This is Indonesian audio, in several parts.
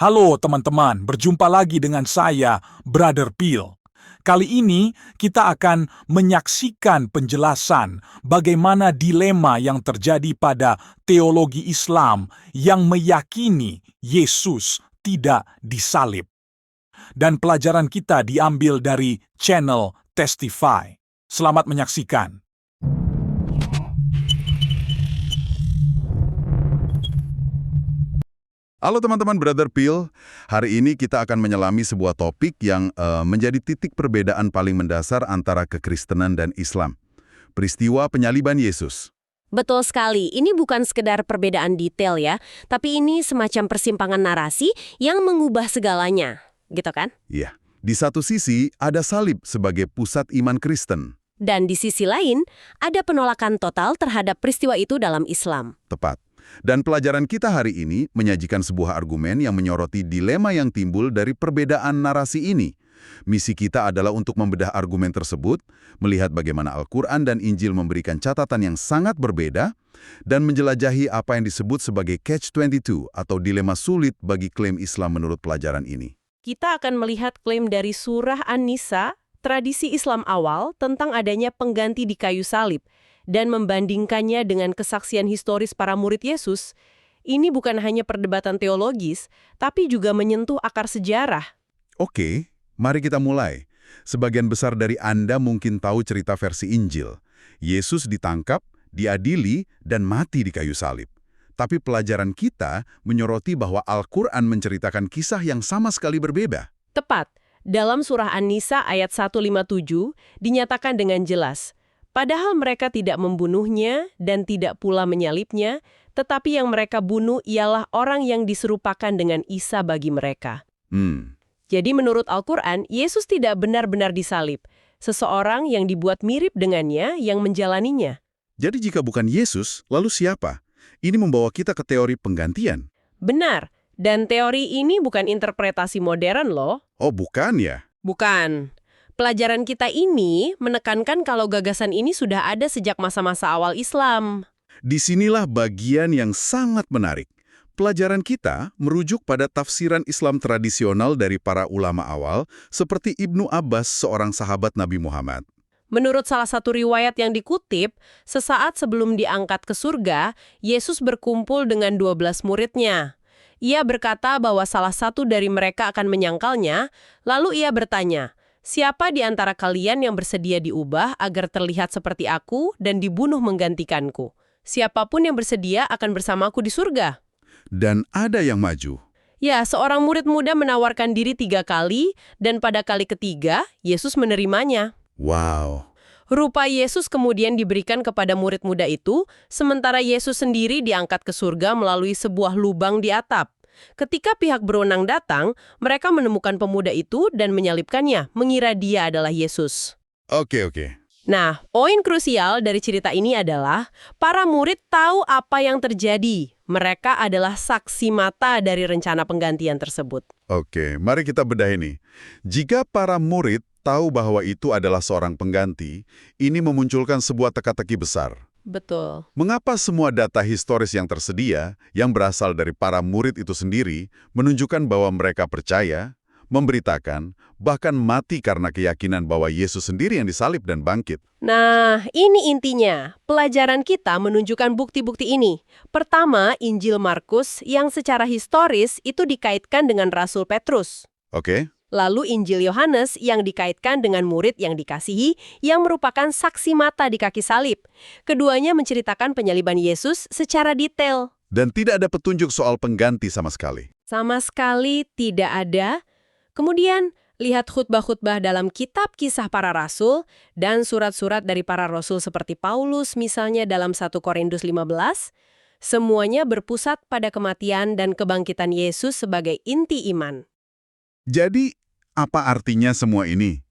Halo teman-teman, berjumpa lagi dengan saya, Brother Phil. Kali ini kita akan menyaksikan penjelasan bagaimana dilema yang terjadi pada teologi Islam yang meyakini Yesus tidak disalib. Dan pelajaran kita diambil dari channel Testify. Selamat menyaksikan. Halo teman-teman Brother Phil, hari ini kita akan menyelami sebuah topik yang menjadi titik perbedaan paling mendasar antara kekristenan dan Islam. Peristiwa penyaliban Yesus. Betul sekali, ini bukan sekedar perbedaan detail ya, tapi ini semacam persimpangan narasi yang mengubah segalanya, gitu kan? Iya, di satu sisi ada salib sebagai pusat iman Kristen. Dan di sisi lain, ada penolakan total terhadap peristiwa itu dalam Islam. Tepat. Dan pelajaran kita hari ini menyajikan sebuah argumen yang menyoroti dilema yang timbul dari perbedaan narasi ini. Misi kita adalah untuk membedah argumen tersebut, melihat bagaimana Al-Quran dan Injil memberikan catatan yang sangat berbeda, dan menjelajahi apa yang disebut sebagai Catch-22 atau dilema sulit bagi klaim Islam menurut pelajaran ini. Kita akan melihat klaim dari Surah An-Nisa, tradisi Islam awal tentang adanya pengganti di kayu salib, dan membandingkannya dengan kesaksian historis para murid Yesus. Ini bukan hanya perdebatan teologis, tapi juga menyentuh akar sejarah. Oke, mari kita mulai. Sebagian besar dari Anda mungkin tahu cerita versi Injil. Yesus ditangkap, diadili, dan mati di kayu salib. Tapi pelajaran kita menyoroti bahwa Al-Quran menceritakan kisah yang sama sekali berbeda. Tepat, dalam surah An-Nisa ayat 157 dinyatakan dengan jelas, padahal mereka tidak membunuhnya dan tidak pula menyalibnya, tetapi yang mereka bunuh ialah orang yang diserupakan dengan Isa bagi mereka. Jadi menurut Al-Quran, Yesus tidak benar-benar disalib. Seseorang yang dibuat mirip dengannya yang menjalaninya. Jadi jika bukan Yesus, lalu siapa? Ini membawa kita ke teori penggantian. Benar, dan teori ini bukan interpretasi modern loh. Oh, bukan ya? Bukan. Pelajaran kita ini menekankan kalau gagasan ini sudah ada sejak masa-masa awal Islam. Disinilah bagian yang sangat menarik. Pelajaran kita merujuk pada tafsiran Islam tradisional dari para ulama awal, seperti Ibnu Abbas, seorang sahabat Nabi Muhammad. Menurut salah satu riwayat yang dikutip, sesaat sebelum diangkat ke surga, Yesus berkumpul dengan 12 muridnya. Ia berkata bahwa salah satu dari mereka akan menyangkalnya, lalu ia bertanya, "Siapa di antara kalian yang bersedia diubah agar terlihat seperti aku dan dibunuh menggantikanku? Siapapun yang bersedia akan bersamaku di surga." Dan ada yang maju. Ya, seorang murid muda menawarkan diri 3 kali, dan pada kali ketiga, Yesus menerimanya. Wow. Rupa Yesus kemudian diberikan kepada murid muda itu, sementara Yesus sendiri diangkat ke surga melalui sebuah lubang di atap. Ketika pihak berwenang datang, mereka menemukan pemuda itu dan menyalibkannya, mengira dia adalah Yesus. Oke. Nah, poin krusial dari cerita ini adalah para murid tahu apa yang terjadi. Mereka adalah saksi mata dari rencana penggantian tersebut. Oke, mari kita bedah ini. Jika para murid tahu bahwa itu adalah seorang pengganti, ini memunculkan sebuah teka-teki besar. Betul. Mengapa semua data historis yang tersedia, yang berasal dari para murid itu sendiri, menunjukkan bahwa mereka percaya, memberitakan, bahkan mati karena keyakinan bahwa Yesus sendiri yang disalib dan bangkit? Nah, ini intinya. Pelajaran kita menunjukkan bukti-bukti ini. Pertama, Injil Markus yang secara historis itu dikaitkan dengan Rasul Petrus. Oke. Lalu Injil Yohanes yang dikaitkan dengan murid yang dikasihi yang merupakan saksi mata di kaki salib. Keduanya menceritakan penyaliban Yesus secara detail. Dan tidak ada petunjuk soal pengganti sama sekali. Sama sekali tidak ada. Kemudian, lihat khutbah-khutbah dalam kitab kisah para rasul dan surat-surat dari para rasul seperti Paulus misalnya dalam 1 Korintus 15. Semuanya berpusat pada kematian dan kebangkitan Yesus sebagai inti iman. Jadi, apa artinya semua ini?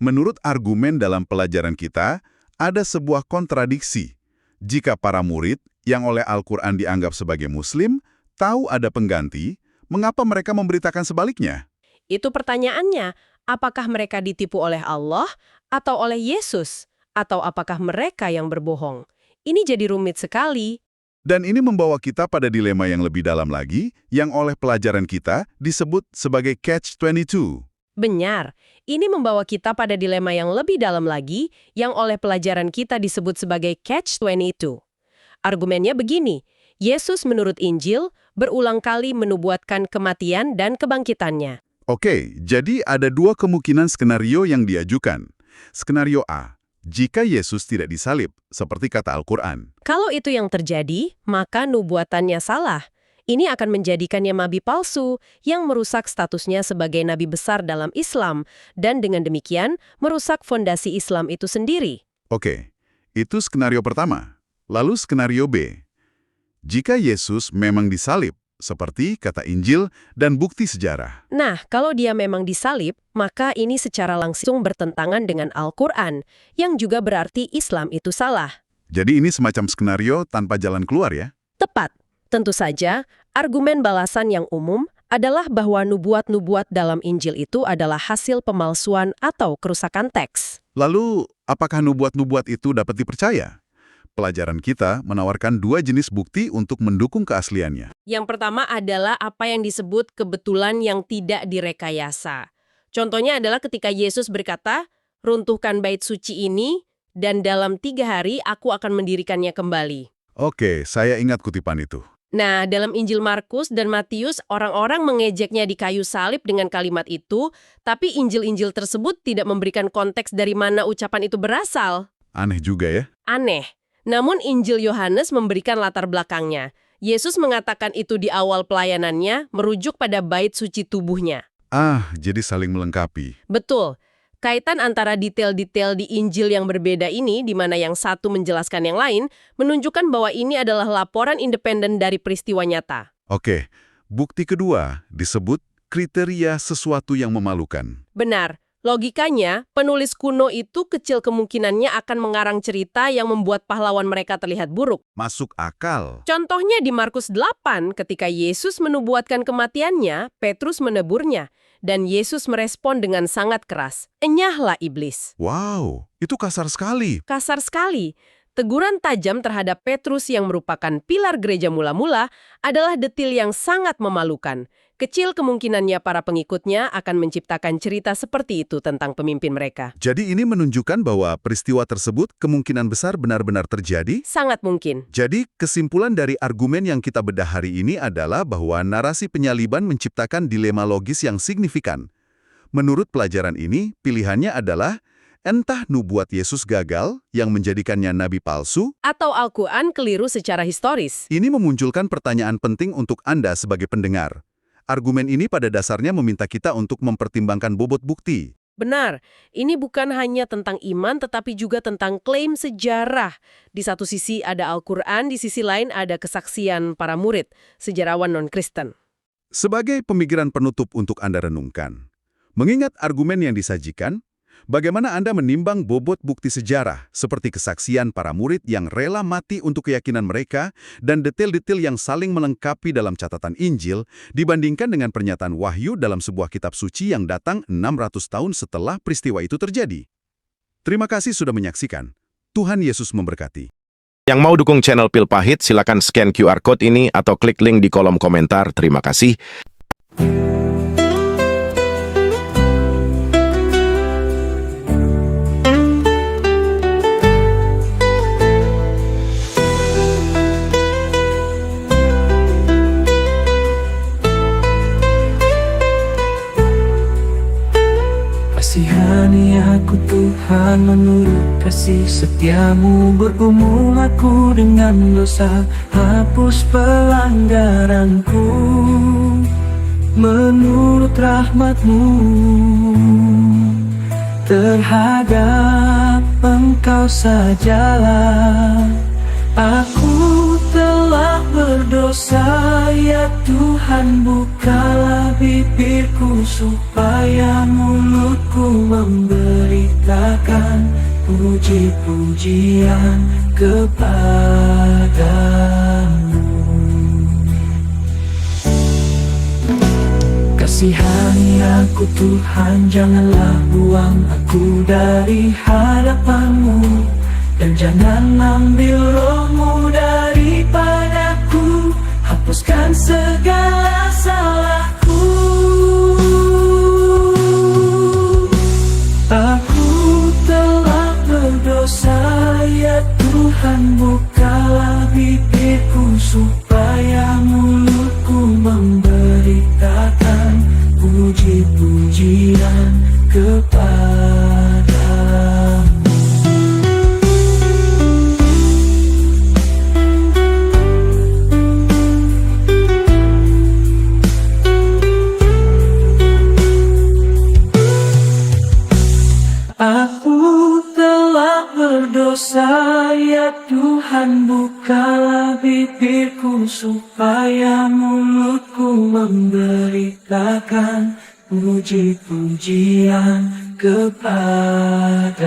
Menurut argumen dalam pelajaran kita, ada sebuah kontradiksi. Jika para murid yang oleh Al-Quran dianggap sebagai Muslim tahu ada pengganti, mengapa mereka memberitakan sebaliknya? Itu pertanyaannya, apakah mereka ditipu oleh Allah atau oleh Yesus? Atau apakah mereka yang berbohong? Ini jadi rumit sekali. Dan ini membawa kita pada dilema yang lebih dalam lagi, yang oleh pelajaran kita disebut sebagai Catch-22. Benar, ini membawa kita pada dilema yang lebih dalam lagi, yang oleh pelajaran kita disebut sebagai Catch-22. Argumennya begini, Yesus menurut Injil berulang kali menubuatkan kematian dan kebangkitannya. Oke, jadi ada dua kemungkinan skenario yang diajukan. Skenario A, jika Yesus tidak disalib, seperti kata Al-Quran. Kalau itu yang terjadi, maka nubuatannya salah. Ini akan menjadikannya nabi palsu yang merusak statusnya sebagai nabi besar dalam Islam dan dengan demikian merusak fondasi Islam itu sendiri. Oke, itu skenario pertama. Lalu skenario B. Jika Yesus memang disalib, seperti kata Injil dan bukti sejarah. Nah, kalau dia memang disalib, maka ini secara langsung bertentangan dengan Al-Quran, yang juga berarti Islam itu salah. Jadi ini semacam skenario tanpa jalan keluar ya? Tepat. Tentu saja, argumen balasan yang umum adalah bahwa nubuat-nubuat dalam Injil itu adalah hasil pemalsuan atau kerusakan teks. Lalu, apakah nubuat-nubuat itu dapat dipercaya? Pelajaran kita menawarkan dua jenis bukti untuk mendukung keasliannya. Yang pertama adalah apa yang disebut kebetulan yang tidak direkayasa. Contohnya adalah ketika Yesus berkata, "Runtuhkan bait suci ini, dan dalam 3 hari aku akan mendirikannya kembali." Oke, saya ingat kutipan itu. Nah, dalam Injil Markus dan Matius, orang-orang mengejeknya di kayu salib dengan kalimat itu, tapi Injil-Injil tersebut tidak memberikan konteks dari mana ucapan itu berasal. Aneh juga ya? Aneh. Namun Injil Yohanes memberikan latar belakangnya. Yesus mengatakan itu di awal pelayanannya, merujuk pada bait suci tubuhnya. Jadi saling melengkapi. Betul. Kaitan antara detail-detail di Injil yang berbeda ini, di mana yang satu menjelaskan yang lain, menunjukkan bahwa ini adalah laporan independen dari peristiwa nyata. Oke, bukti kedua disebut kriteria sesuatu yang memalukan. Benar. Logikanya, penulis kuno itu kecil kemungkinannya akan mengarang cerita yang membuat pahlawan mereka terlihat buruk. Masuk akal. Contohnya di Markus 8, ketika Yesus menubuatkan kematiannya, Petrus meneburnya. Dan Yesus merespon dengan sangat keras, "Enyahlah iblis." Wow, itu kasar sekali. Kasar sekali. Teguran tajam terhadap Petrus yang merupakan pilar gereja mula-mula adalah detil yang sangat memalukan. Kecil kemungkinannya para pengikutnya akan menciptakan cerita seperti itu tentang pemimpin mereka. Jadi ini menunjukkan bahwa peristiwa tersebut kemungkinan besar benar-benar terjadi? Sangat mungkin. Jadi kesimpulan dari argumen yang kita bedah hari ini adalah bahwa narasi penyaliban menciptakan dilema logis yang signifikan. Menurut pelajaran ini, pilihannya adalah entah nubuat Yesus gagal yang menjadikannya nabi palsu, Atau Al-Quran keliru secara historis. ini memunculkan pertanyaan penting untuk Anda sebagai pendengar. Argumen ini pada dasarnya meminta kita untuk mempertimbangkan bobot bukti. Benar, ini bukan hanya tentang iman tetapi juga tentang klaim sejarah. Di satu sisi ada Al-Quran, di sisi lain ada kesaksian para murid, sejarawan non-Kristen. Sebagai pemikiran penutup untuk Anda renungkan, mengingat argumen yang disajikan, bagaimana Anda menimbang bobot bukti sejarah seperti kesaksian para murid yang rela mati untuk keyakinan mereka dan detail-detail yang saling melengkapi dalam catatan Injil dibandingkan dengan pernyataan wahyu dalam sebuah kitab suci yang datang 600 tahun setelah peristiwa itu terjadi? Terima kasih sudah menyaksikan. Tuhan Yesus memberkati. Yang mau dukung channel Pil Pahit, silakan scan QR Code ini atau klik link di kolom komentar. Terima kasih. Kasihani aku Tuhan menurut kasih setiamu, bergumul aku dengan dosa, hapus pelanggaranku menurut rahmat-Mu. Terhadap Engkau sajalah aku telah berdosa, ya Tuhan, bukalah bibirku supaya mulutku memberitakan puji-pujian kepadamu. Kasihani aku Tuhan, janganlah buang aku dari hadapan-Mu, dan jangan ambil roh-Mu daripada hapuskan segala salahku. Aku telah berdosa, ya Tuhan, bukalah bibirku supaya mulutku memberitakan puji-pujian kepadamu. Aku telah berdosa, ya Tuhan, bukalah bibirku supaya mulutku memberitakan puji-pujian kepadamu.